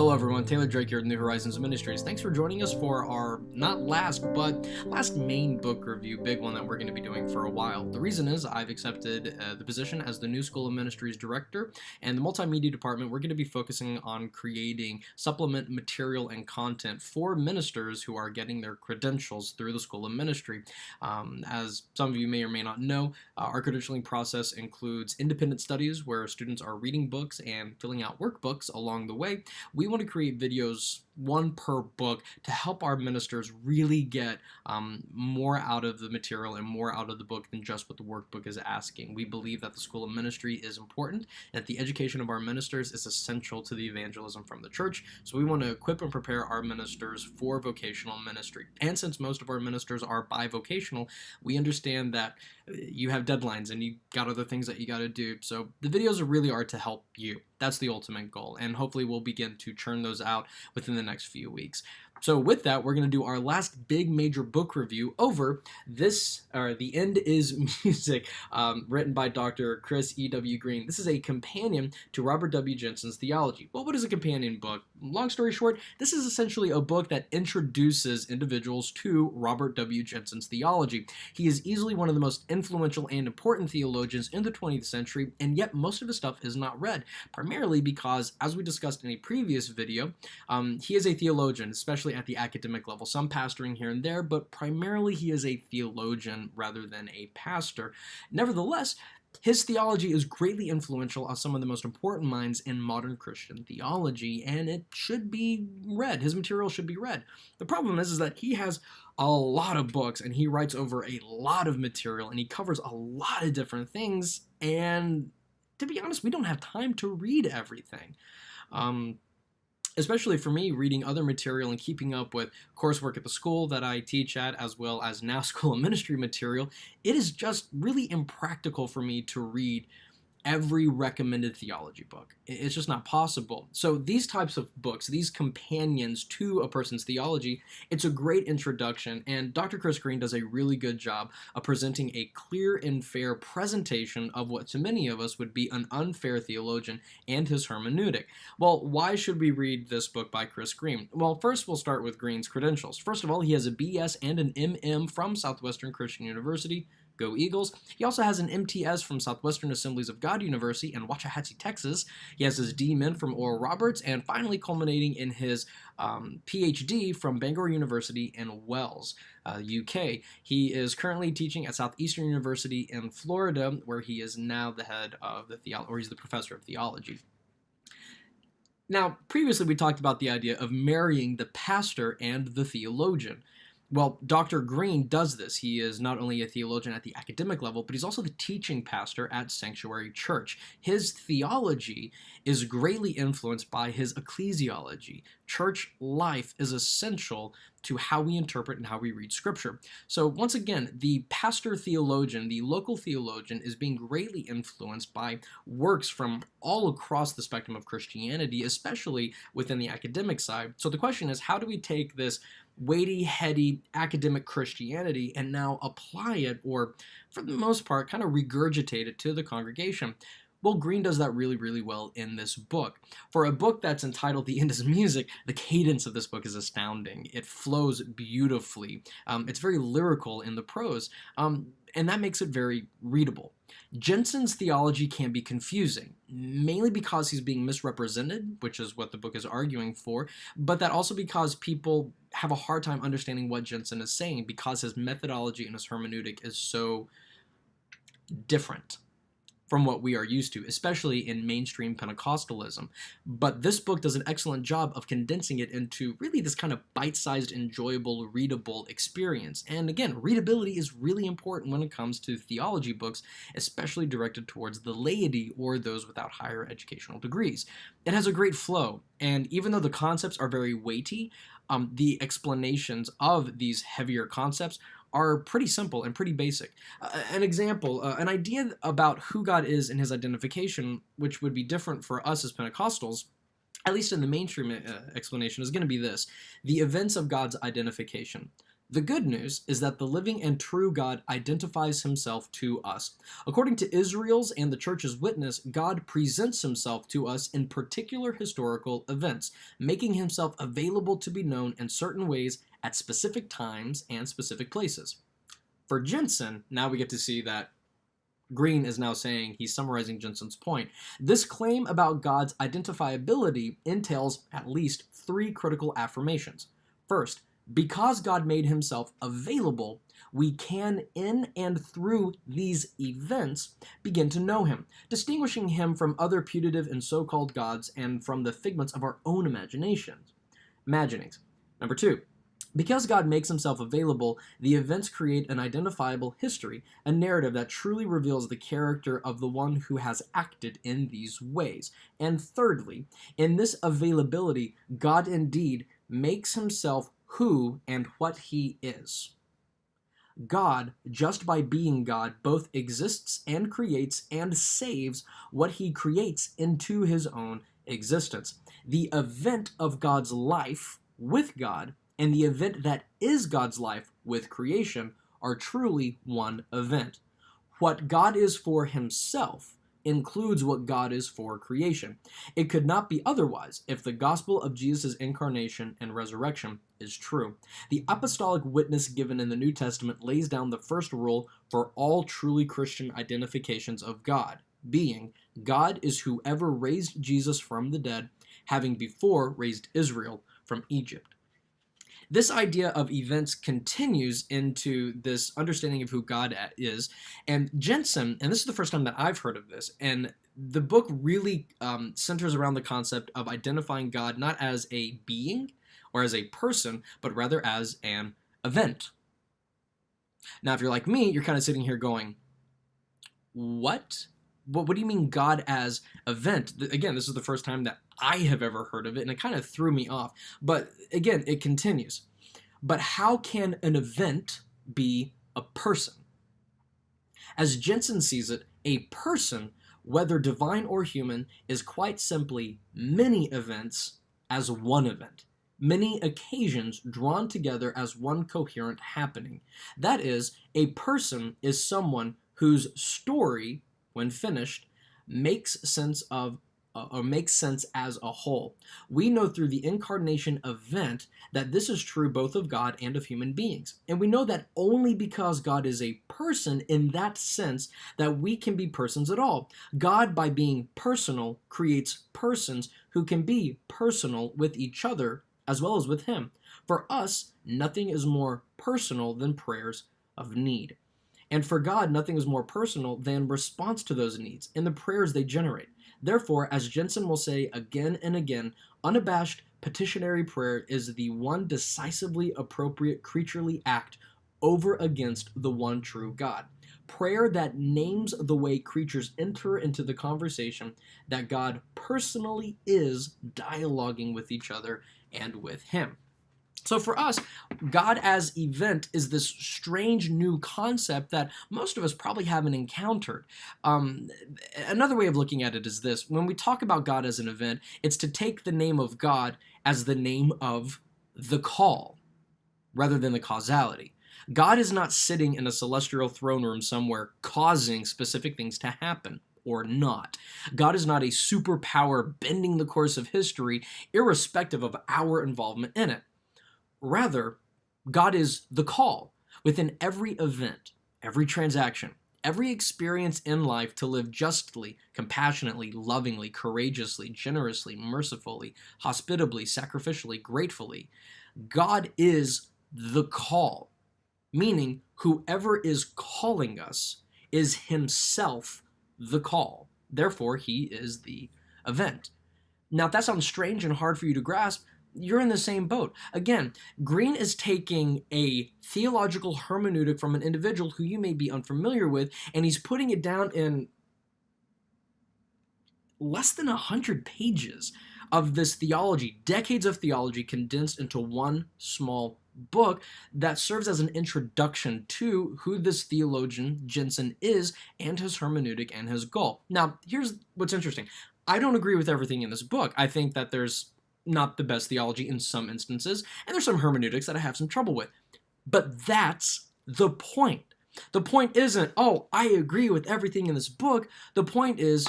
Hello everyone, Taylor Drake here at New Horizons Ministries. Thanks for joining us for our not last, but last main book review, big one that we're going to be doing for a while. The reason is I've accepted the position as the New School of Ministries Director, and the Multimedia Department, we're going to be focusing on creating supplement material and content for ministers who are getting their credentials through the School of Ministry. As some of you may or may not know, our credentialing process includes independent studies where students are reading books and filling out workbooks along the way. We want to create videos, one per book, to help our ministers really get more out of the material and more out of the book than just what the workbook is asking. We believe that the School of Ministry is important and that the education of our ministers is essential to the evangelism from the church. So we want to equip and prepare our ministers for vocational ministry. And since most of our ministers are bivocational, we understand that you have deadlines and you got other things that you got to do. So the videos really are to help you. That's the ultimate goal, and hopefully we'll begin to churn those out within the next few weeks. So with that, we're going to do our last big major book review over this, The End is Music, written by Dr. Chris E.W. Green. This is a companion to Robert W. Jensen's theology. Well, what is a companion book? Long story short, this is essentially a book that introduces individuals to Robert W. Jensen's theology. He is easily one of the most influential and important theologians in the 20th century, and yet most of his stuff is not read, primarily because, as we discussed in a previous video, he is a theologian, especially at the academic level, some pastoring here and there, but primarily he is a theologian rather than a pastor. Nevertheless, his theology is greatly influential on some of the most important minds in modern Christian theology, and it should be read. His material should be read. The problem is that he has a lot of books, and he writes over a lot of material, and he covers a lot of different things, and to be honest, we don't have time to read everything. Especially for me, reading other material and keeping up with coursework at the school that I teach at, as well as now School of Ministry material, it is just really impractical for me to read every recommended theology book. It's just not possible. So these types of books, these companions to a person's theology, it's a great introduction, and Dr. Chris Green does a really good job of presenting a clear and fair presentation of what to many of us would be an unfair theologian and his hermeneutic. Well, why should we read this book by Chris Green? Well, first we'll start with Green's credentials. First of all, he has a BS and an MM from Southwestern Christian University. Go Eagles. He also has an MTS from Southwestern Assemblies of God University in Waxahachie, Texas. He has his D-Min from Oral Roberts, and finally culminating in his PhD from Bangor University in Wells, UK. He is currently teaching at Southeastern University in Florida, where he is now the head of the he's the professor of theology. Now, previously we talked about the idea of marrying the pastor and the theologian. Well, Dr. Green does this. He is not only a theologian at the academic level, but he's also the teaching pastor at Sanctuary Church. His theology is greatly influenced by his ecclesiology. Church life is essential to how we interpret and how we read Scripture. So once again, the pastor theologian, the local theologian, is being greatly influenced by works from all across the spectrum of Christianity, especially within the academic side. So the question is, how do we take this weighty, heady academic Christianity and now apply it, or for the most part, kind of regurgitate it to the congregation? Well, Green does that really, really well in this book. For a book that's entitled The End is Music, the cadence of this book is astounding. It flows beautifully. It's very lyrical in the prose, and that makes it very readable. Jensen's theology can be confusing, mainly because he's being misrepresented, which is what the book is arguing for, but that also because people have a hard time understanding what Jensen is saying because his methodology and his hermeneutic is so different from what we are used to, especially in mainstream Pentecostalism. But this book does an excellent job of condensing it into really this kind of bite-sized, enjoyable, readable experience. And again, readability is really important when it comes to theology books, especially directed towards the laity or those without higher educational degrees. It has a great flow, and even though the concepts are very weighty, the explanations of these heavier concepts are pretty simple and pretty basic. An example, an idea about who God is and his identification, which would be different for us as Pentecostals, at least in the mainstream explanation, is going to be this: the events of God's identification. The good news is that the living and true God identifies himself to us. According to Israel's and the church's witness, God presents himself to us in particular historical events, making himself available to be known in certain ways at specific times and specific places. For Jensen, now we get to see that Green is now saying, he's summarizing Jensen's point. This claim about God's identifiability entails at least three critical affirmations. First, because God made himself available, we can, in and through these events, begin to know him, distinguishing him from other putative and so-called gods and from the figments of our own imaginings. Number two, because God makes himself available, the events create an identifiable history, a narrative that truly reveals the character of the one who has acted in these ways. And thirdly, in this availability, God indeed makes himself who and what he is. God, just by being God, both exists and creates and saves what he creates into his own existence. The event of God's life with God and the event that is God's life with creation are truly one event. What God is for himself includes what God is for creation. It could not be otherwise if the gospel of Jesus' incarnation and resurrection is true. The apostolic witness given in the New Testament lays down the first rule for all truly Christian identifications of God, being, God is whoever raised Jesus from the dead, having before raised Israel from Egypt. This idea of events continues into this understanding of who God is. And Jensen, and this is the first time that I've heard of this, and the book really centers around the concept of identifying God not as a being or as a person, but rather as an event. Now, if you're like me, you're kind of sitting here going, what? What do you mean God as event? Again, this is the first time that I have ever heard of it, and it kind of threw me off. But again, it continues. But how can an event be a person? As Jensen sees it, a person, whether divine or human, is quite simply many events as one event. Many occasions drawn together as one coherent happening. That is, a person is someone whose story, when finished, makes sense as a whole. We know through the incarnation event that this is true both of God and of human beings. And we know that only because God is a person in that sense that we can be persons at all. God, by being personal, creates persons who can be personal with each other as well as with him. For us, nothing is more personal than prayers of need. And for God, nothing is more personal than response to those needs and the prayers they generate. Therefore, as Jensen will say again and again, unabashed petitionary prayer is the one decisively appropriate creaturely act over against the one true God. Prayer that names the way creatures enter into the conversation that God personally is dialoguing with each other and with him. So for us, God as event is this strange new concept that most of us probably haven't encountered. Another way of looking at it is this. When we talk about God as an event, it's to take the name of God as the name of the call, rather than the causality. God is not sitting in a celestial throne room somewhere causing specific things to happen. Or not. God is not a superpower bending the course of history, irrespective of our involvement in it. Rather, God is the call within every event, every transaction, every experience in life to live justly, compassionately, lovingly, courageously, generously, mercifully, hospitably, sacrificially, gratefully. God is the call, meaning whoever is calling us is himself the call. Therefore, he is the event. Now, if that sounds strange and hard for you to grasp, you're in the same boat. Again, Green is taking a theological hermeneutic from an individual who you may be unfamiliar with, and he's putting it down in less than 100 pages of this theology, decades of theology condensed into one small book that serves as an introduction to who this theologian Jensen is and his hermeneutic and his goal. Now, here's what's interesting. I don't agree with everything in this book. I think that there's not the best theology in some instances, and there's some hermeneutics that I have some trouble with. But that's the point. The point isn't, oh, I agree with everything in this book. The point is,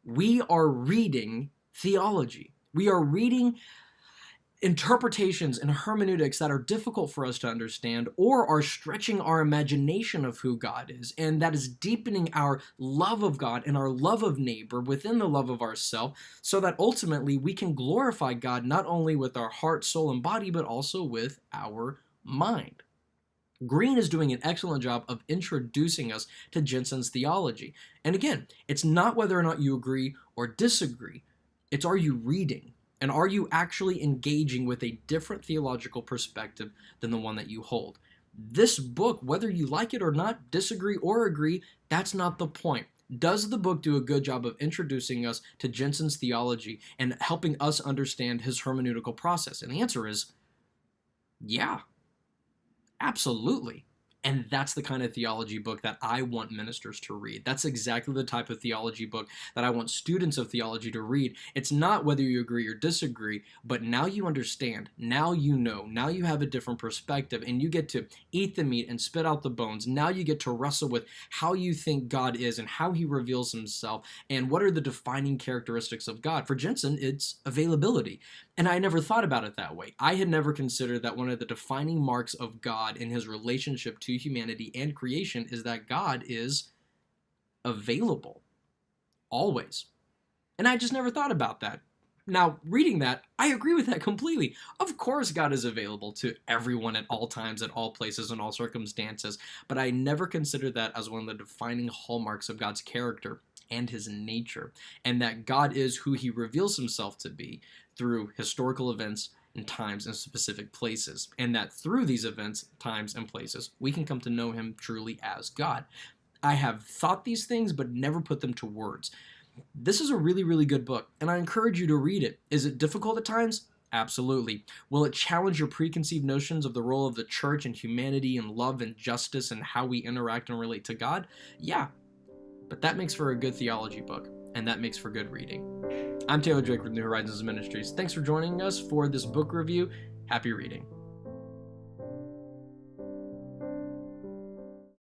we are reading theology. We are reading interpretations and hermeneutics that are difficult for us to understand or are stretching our imagination of who God is, and that is deepening our love of God and our love of neighbor within the love of ourself, so that ultimately we can glorify God not only with our heart, soul, and body, but also with our mind. Green is doing an excellent job of introducing us to Jensen's theology. And again, it's not whether or not you agree or disagree, it's are you reading? And are you actually engaging with a different theological perspective than the one that you hold? This book, whether you like it or not, disagree or agree, that's not the point. Does the book do a good job of introducing us to Jensen's theology and helping us understand his hermeneutical process? And the answer is, yeah, absolutely. And that's the kind of theology book that I want ministers to read. That's exactly the type of theology book that I want students of theology to read. It's not whether you agree or disagree, but now you understand, now you know, now you have a different perspective, and you get to eat the meat and spit out the bones. Now you get to wrestle with how you think God is and how he reveals himself and what are the defining characteristics of God. For Jensen, it's availability. And I never thought about it that way. I had never considered that one of the defining marks of God in his relationship to humanity and creation is that God is available. Always. And I just never thought about that. Now, reading that, I agree with that completely. Of course God is available to everyone at all times, at all places, in all circumstances, but I never considered that as one of the defining hallmarks of God's character and his nature, and that God is who he reveals himself to be through historical events and times and specific places, and that through these events, times, and places, we can come to know him truly as God. I have thought these things, but never put them to words. This is a really, really good book, and I encourage you to read it. Is it difficult at times? Absolutely. Will it challenge your preconceived notions of the role of the church and humanity and love and justice and how we interact and relate to God? Yeah, but that makes for a good theology book, and that makes for good reading. I'm Taylor Drake with New Horizons Ministries. Thanks for joining us for this book review. Happy reading.